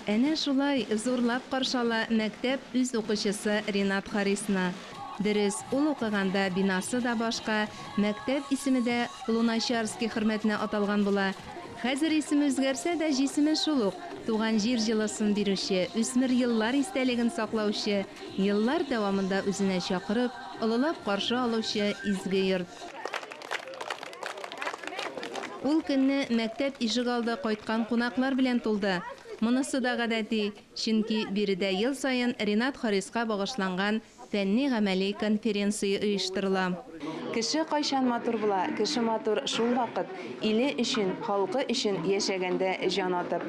Әнә шулай зурлап каршала мәктәп үз укучысы Ринат Харисны. Дөрес, ул укыганда бинасы да башка, мәктәп исеме дә Луначарский хөрмәтенә аталган була. Хәзер исеме үзгәрсә дә җисеме шул ук. Туган җир җылысын бирүче, үсмер еллар истәлеген саклаучы, еллар дәвамында үзенә чакырып, олылап каршы алучы изге йорт. Ул көнне мәктәп ишегалды кайткан кунаклар белән тулды. Монысы да гадәти, чөнки биредә ел саен Ринат Хариска багышланган фәнни-гамәли конференция оештырыла. Кеше кайчан матур була, кеше матур шул вакыт иле өчен, халкы өчен яшәгәндә җан атып.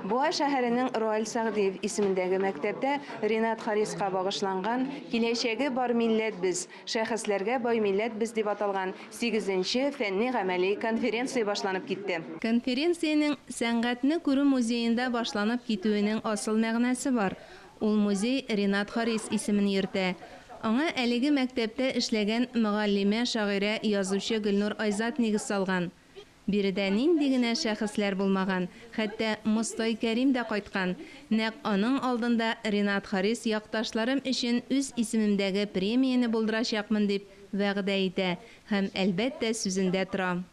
Буа шәһәренең Руаль Сәгъдиев исемендәге мәктәптә Ринат Хариска багышланган "Киләчәге бар милләт без, шәхесләргә бай милләт без" дип аталган 8нче фәнни-гамәли конференция башланып китте. Конференциянең сәнгатьне күрү музеенда башланып китүенең асыл мәгънәсе бар. Ул музей Ринат Харис исемен йөртә. Аңа әлеге мәктәптә эшләгән мөгаллимә, шагыйрә, язучы Гөлнур Айзат нигез салган. Биредә нинди генә шәхесләр булмаган, хәтта Мостай Кәрим дә кайткан. Нәкъ аның алдында Ринат Харис якташларым өчен үз исемемдәге премияне булдырачакмын дип вәгъдә итә һәм әлбәттә сүзендә тора.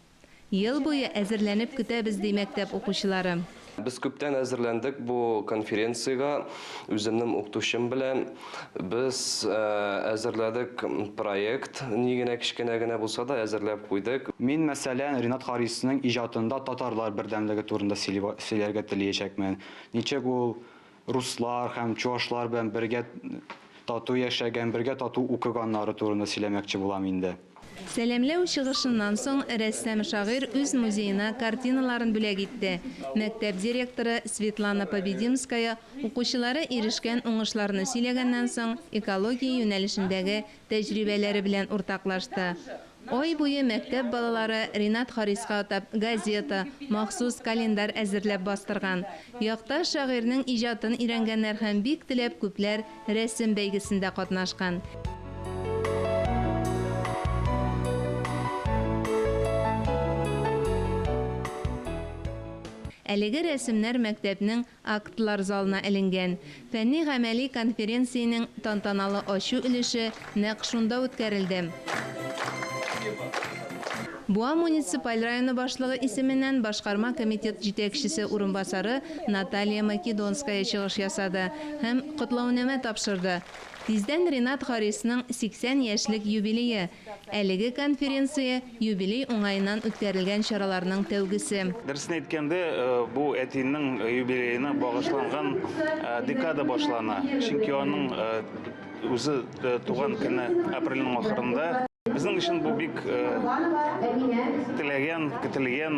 Ел буе әзерләнеп көтәбез ди мәктәп укучылары. Biz күптән әзерләндек бу конференцияга. Үземнең укытучым белән без әзерләдек проект. Ни генә кичкенә генә булса да әзерләп куйдык. Мин мәсәлән Ринат Харисның иҗатында татарлар бердәмлеге турында сөйләргә теләячәкмен. Ничек ул руслар һәм чуашлар белән бергә тату яшәгән, бергә тату укыганнары турында сөйләмәкче булам инде. Сәламләү чыгышыннан соң рәссам шагыйрь үз музеена картиналарын бүләк итте. Мәктәп директоры Светлана Победимская укучылары ирешкән уңышларны сөйләгәннән соң экология юнәлешендәге тәҗрибәләре белән уртаклашты. Ай буе мәктәп балалары Ринат Хариска атап газета, махсус календар әзерләп бастырган. Якташ шагыйрьнең иҗатын өйрәнгәннәр һәм бик теләп күпләр рәсем бәйгесендә катнашкан. Әлеге рәсемнәр мәктәпнең актлар залына эленгән. Фәнни-гамәли конференциянең тантаналы ачу өлеше нәкъ шунда үткәрелде. Буа муниципаль районы башлыгы исеменнән башкарма комитет җитәкчесе урынбасары Наталья Македонская чыгыш ясады һәм котлаунамә тапшырды. Тиздән Ринат Харисның 80 яшьлек юбилее. Әлеге конференция юбилей уңайыннан үткәрелгән чараларның тәүгесе. Дөресен әйткәндә, бу әтинең юбилеена багышланган декада башлана. Чөнки аның үзе туган көне апрельнең ахырында. Безнең өчен бу бик теләгән, көтелгән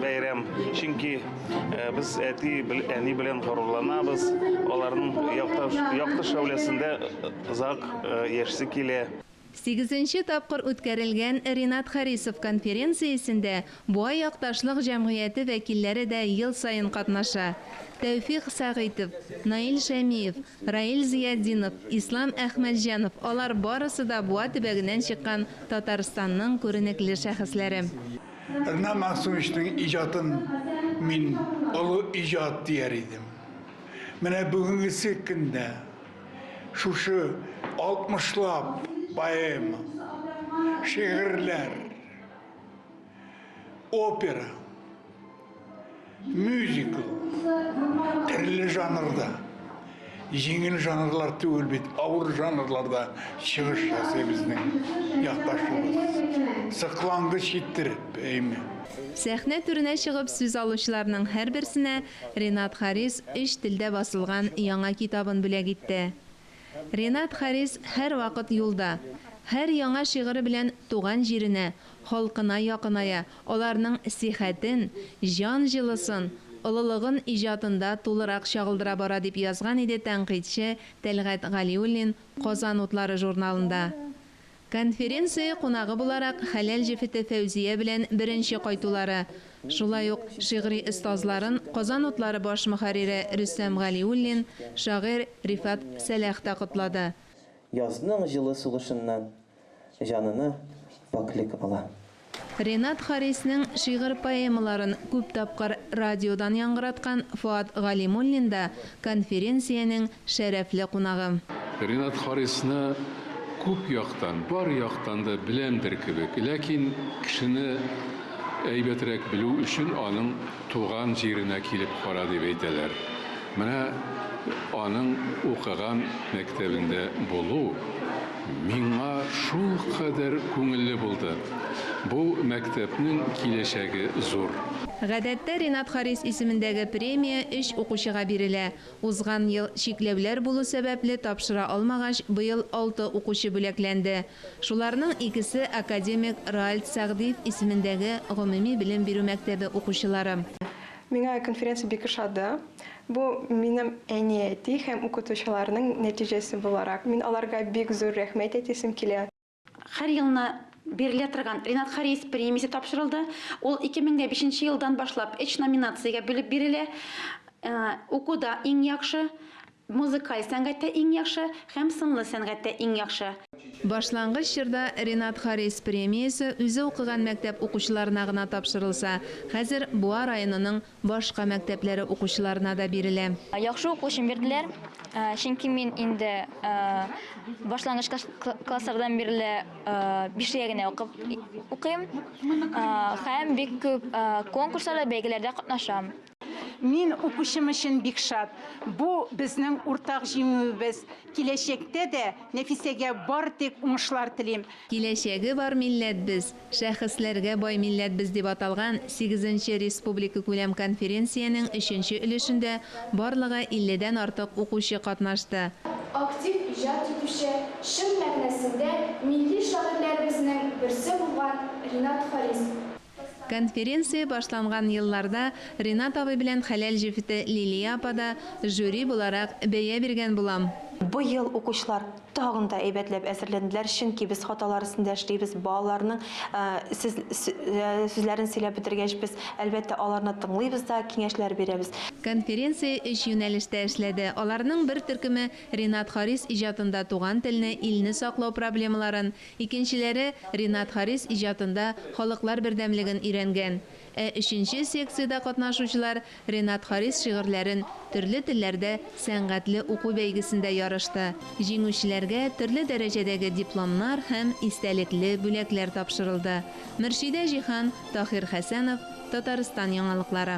бәйрәм. Чөнки без әни белән горурланабыз. Аларның якты шәүләсендә озак яшәсе килә. 8нче тапкыр үткәрелгән Ринат Харисов конференциясендә Буа якташлык җәмгыяте вәкилләре дә ел саен катнаша. Тәүфик Сәгыйтов, Наил Шәмиев, Раил Зияддинов, Ислам Әхмәтҗанов, алар барысы да Буа төбәгеннән чыккан Татарстанның күренекле шәхесләре. Ринат Максимовичның иҗатын мин олы иҗат дияр идем. Менә бүгенге көндә шушы 60лап поэма, şiirler, opera, musical, türlü жанрда, жеңіл жанрлар түгел бит, ауыр жанрларда чыгыш ясый безнең якташыбыз. Сыкланды читтиреп, әйме. Сәхнә түренә чыгып сүз алучыларның һәрберсенә Ринат Харис 3 телдә басылган яңа китабын бүләк итте. Ринат Харис һәр вакыт юлда, һәр яңа шигыре белән туган җиренә, халкына якыная, аларның сихәтен, җан җылысын, олылыгын иҗатында тулырак чагылдыра бара дип язган иде тәнкыйтьче Тәлгать Галиуллин Казан утлары журналында. Конференция кунагы буларак Хәләл җефете Фәүзия белән беренче кайтулары. Шулай ук шигъри остазларын Казан утлары баш мөхәррире Рөстәм Галиуллин, шагыйрь Рифат Сәләх та котлады. Язның җылы сулышыннан җанына паклык ала. Ринат Харисның шигырь поэмаларын күп тапкыр радиодан яңгыраткан Фуат Галимуллин да конференциянең шәрәфле кунагы. Ринат Харисны күп яктан, бар яктан да беләмдер кебек, ләкин кешене әйбәтрәк белү өчен аның туган җиренә килеп кара дип әйтәләр. Менә аның укыган мәктәбендә булу миңа шул кадәр күңелле булды. Бу мәктәпнең киләчәге зур. Гадәттә Ринат Харис исемендәге премия 3 укучыга бирелә. Узган ел чикләүләр булу сәбәпле тапшыра алмагач, быел 6 укучы бүләкләнде. Шуларның икесе академик Раиль Сәгъдиев исемендәге гомуми белем бирү мәктәбе укучылары. Миңа конференция бик ошады. Бу минем әнияти һәм укытучыларның нәтиҗәсе буларак. Мин аларга бик зур рәхмәт әйтәсем килә. Һәр елны берилә торган Ринат Харис премиясе тапшырылды. Ул 2005 елдан башлап 3 номинациягә бүлеп бирелә. Укуда иң яхшы, музыкаль сәнгатьтә иң яхшы һәм сынлы сәнгатьтә иң яхшы. Башлангыч чорда Ринат Харис премиясе үзе укыган мәктәп укучыларына гына тапшырылса, хәзер Буа районының башка мәктәпләре укучыларына да бирелә. Яхшы укучым бирделәр. Чөнки мин инде башлангыч класслардан бирле 5-гә генә укыйм. Һәм бик күп конкурсларда, бәйгеләрдә катнашам. Мин укучым өчен бик шат. Бу безнең уртак җиңүебез. Киләчәктә дә Нәфисәгә бар тик уңышлар телим. Киләчәге бар милләтбез, шәхесләргә бай милләтбез дип аталган 8-нче республика күләм конференциянең 3-нче өлешендә барлыгы 50-дән артык укучы катнашты. Актив иҗат итүче, чын мәгънәсендә милли шагыйрьләребезнең берсе булган Ринат Харис. Конференция башланган елларда Ринат абый белән хәләл җефете Лилия апа да жюри буларак бәя биргән булам. Бу ел укучылар тагын да әйбәтләп әзерләнделәр, чөнки без хаталар өстендә эшлибез. Балаларның сүзләрен сөйләп бетергәч, без әлбәттә аларны тыңлыйбыз да, киңәшләр бирәбез. Конференция 3 юнәлештә эшләде. Аларның бер төркеме Ринат Харис иҗатында туган телне, илне саклау проблемаларын, икенчеләре Ринат Харис иҗатында халыклар бердәмлеген өйрәнгән. 3-нче секциядә катнашучылар Ринат Харис шигырьләрен төрле телләрдә сәнгатьле уку бәйгесендә ярышты. Җиңүчеләргә төрле дәрәҗәдәге дипломнар һәм истәлекле бүләкләр тапшырылды. Мөршидә Җихан, Таһир Хәсәнов, Татарстан яңалыклары.